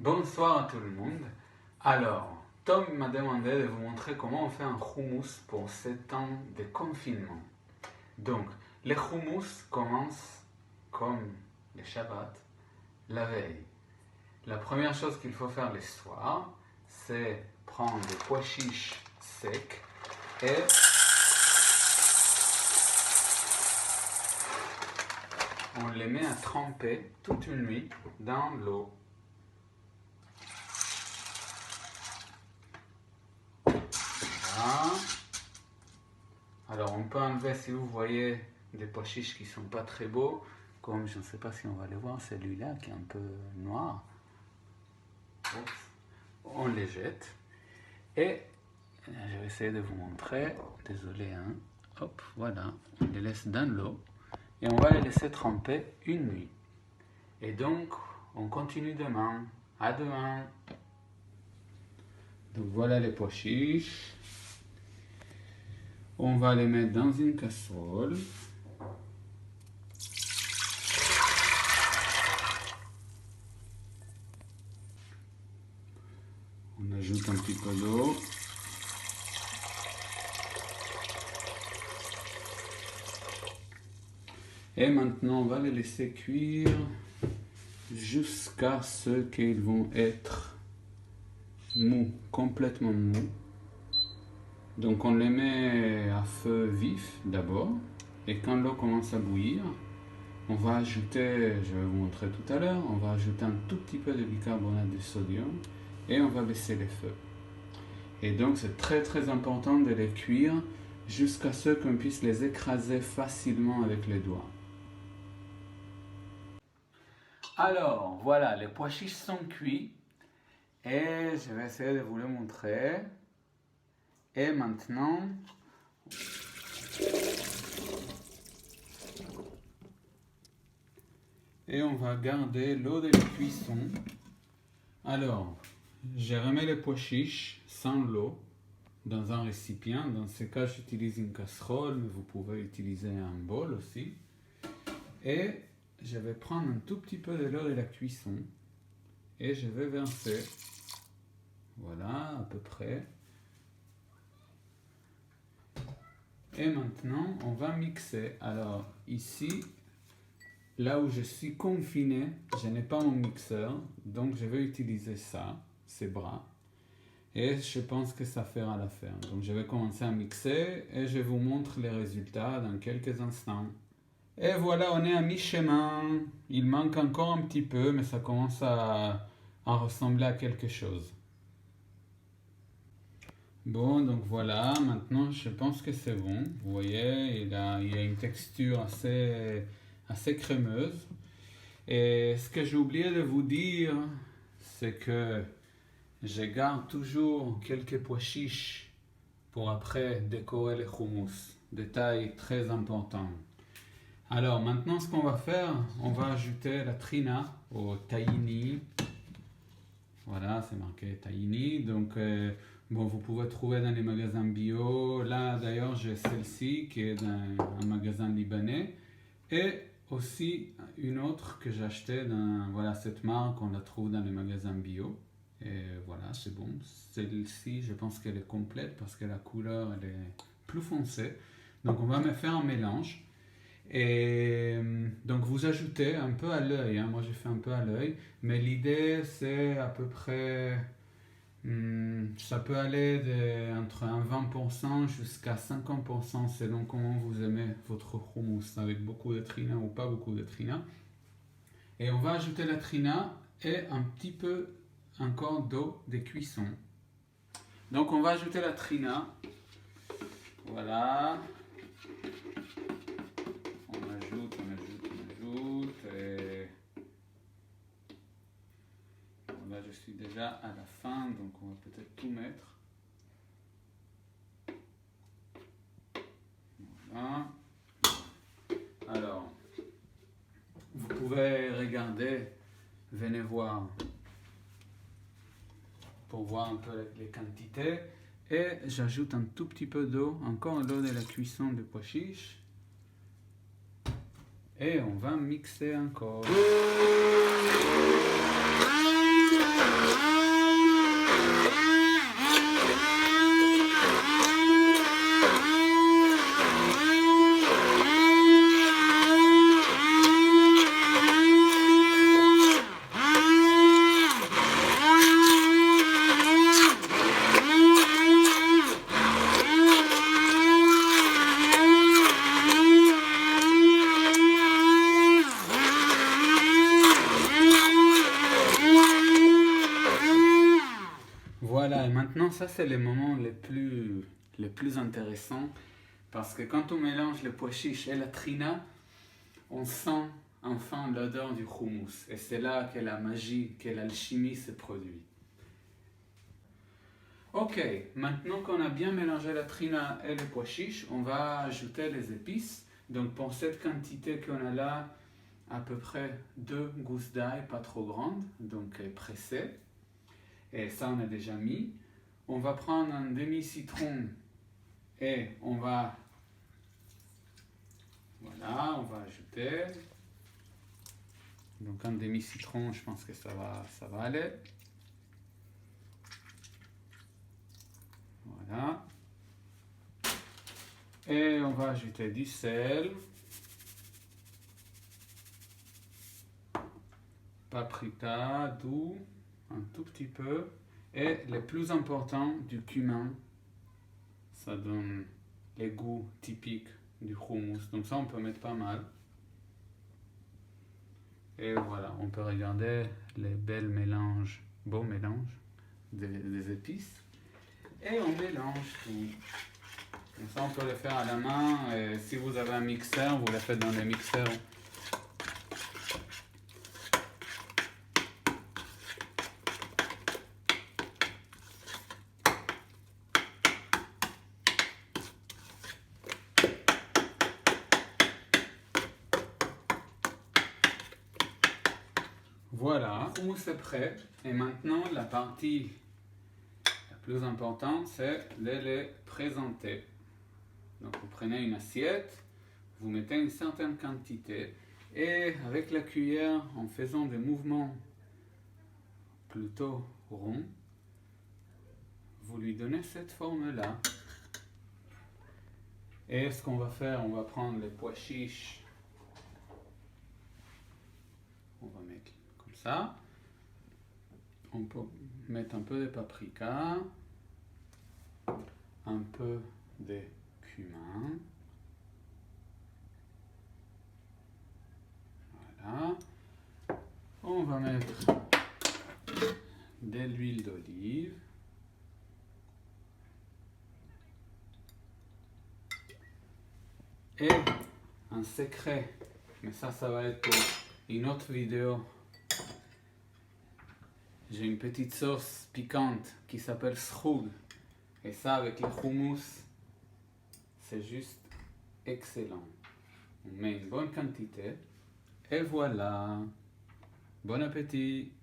Bonsoir à tout le monde. Alors, Tom m'a demandé de vous montrer comment on fait un houmous pour ces temps de confinement. Donc, les houmous commencent comme le Shabbat, la veille. La première chose qu'il faut faire le soir, c'est prendre des pois chiches secs et on les met à tremper toute une nuit dans l'eau. Voilà. Alors on peut enlever, si vous voyez, des pois chiches qui ne sont pas très beaux, comme je ne sais pas si on va les voir, celui-là qui est un peu noir. Oups. On les jette. Et je vais essayer de vous montrer. Désolé, hein. Hop, voilà. On les laisse dans l'eau. Et on va les laisser tremper une nuit. Et donc, on continue demain. À demain. Donc voilà les pois chiches. On va les mettre dans une casserole. On ajoute un petit peu d'eau. Et maintenant, on va les laisser cuire jusqu'à ce qu'ils vont être mous, complètement mous. Donc on les met à feu vif d'abord. Et quand l'eau commence à bouillir, on va ajouter, je vais vous montrer tout à l'heure, on va ajouter un tout petit peu de bicarbonate de sodium et on va baisser les feux. Et donc c'est très très important de les cuire jusqu'à ce qu'on puisse les écraser facilement avec les doigts. Alors voilà, les pois chiches sont cuits et je vais essayer de vous les montrer. Et maintenant, on va garder l'eau de la cuisson. Alors, j'ai remis les pois chiches sans l'eau dans un récipient. Dans ce cas, j'utilise une casserole, mais vous pouvez utiliser un bol aussi. Et je vais prendre un tout petit peu de l'eau de la cuisson et je vais verser. Voilà, à peu près. Et maintenant, on va mixer. Alors, ici, là où je suis confiné, je n'ai pas mon mixeur, donc je vais utiliser ça, ces bras. Et je pense que ça fera l'affaire. Donc, je vais commencer à mixer et je vous montre les résultats dans quelques instants. Et voilà, on est à mi-chemin. Il manque encore un petit peu, mais ça commence à ressembler à quelque chose. Bon, donc voilà, maintenant je pense que c'est bon. Vous voyez, il y a une texture assez crémeuse. Et ce que j'ai oublié de vous dire, c'est que je garde toujours quelques pois chiches pour après décorer les houmous. Détail très important. Alors maintenant, ce qu'on va faire, on va ajouter la trina au tahini. Voilà, c'est marqué tahini. Donc, bon, vous pouvez trouver dans les magasins bio. Là, d'ailleurs, j'ai celle-ci qui est dans un magasin libanais. Et aussi une autre que j'ai achetée dans, voilà, cette marque, on la trouve dans les magasins bio. Et voilà, c'est bon. Celle-ci, je pense qu'elle est complète parce que la couleur, elle est plus foncée. Donc, on va me faire un mélange. Et donc vous ajoutez un peu à l'œil, hein. Moi j'ai fait un peu à l'œil, mais l'idée c'est à peu près, ça peut aller entre un 20% jusqu'à 50% selon comment vous aimez votre houmous, avec beaucoup de trina ou pas beaucoup de trina. Et on va ajouter la trina et un petit peu encore d'eau de cuisson. Donc on va ajouter la trina, voilà. Et bon, là je suis déjà à la fin, donc on va peut-être tout mettre. Voilà. Alors, vous pouvez regarder, venez voir pour voir un peu les quantités. Et j'ajoute un tout petit peu d'eau, encore l'eau de la cuisson de pois chiches. Et on va mixer encore. Voilà, et maintenant ça c'est les moments les plus intéressants parce que quand on mélange le pois chiche et la trina, on sent enfin l'odeur du houmous et c'est là que la magie, que l'alchimie se produit. Ok, maintenant qu'on a bien mélangé la trina et le pois chiche, on va ajouter les épices. Donc pour cette quantité qu'on a là, à peu près 2 gousses d'ail, pas trop grandes, donc pressées. Et ça on a déjà mis. On va prendre un demi-citron et on va ajouter. Donc un demi-citron, je pense que ça va aller. Voilà. Et on va ajouter du sel. Paprika, doux, un tout petit peu. Et le plus important, du cumin. Ça donne les goûts typiques du houmous. Donc ça, on peut mettre pas mal. Et voilà, on peut regarder les beaux mélanges des épices. Et on mélange tout. Comme ça, on peut le faire à la main. Et si vous avez un mixeur, vous le faites dans les mixeurs. Voilà, le houmous est prêt. Et maintenant, la partie la plus importante, c'est de les présenter. Donc, vous prenez une assiette, vous mettez une certaine quantité et avec la cuillère, en faisant des mouvements plutôt ronds, vous lui donnez cette forme-là. Et ce qu'on va faire, on va prendre les pois chiches. On va mettre comme ça. On peut mettre un peu de paprika, un peu de cumin. Voilà. On va mettre de l'huile d'olive. Et un secret, mais ça va être pour une autre vidéo. J'ai une petite sauce piquante qui s'appelle sroug. Et ça, avec le houmous, c'est juste excellent. On met une bonne quantité. Et voilà. Bon appétit!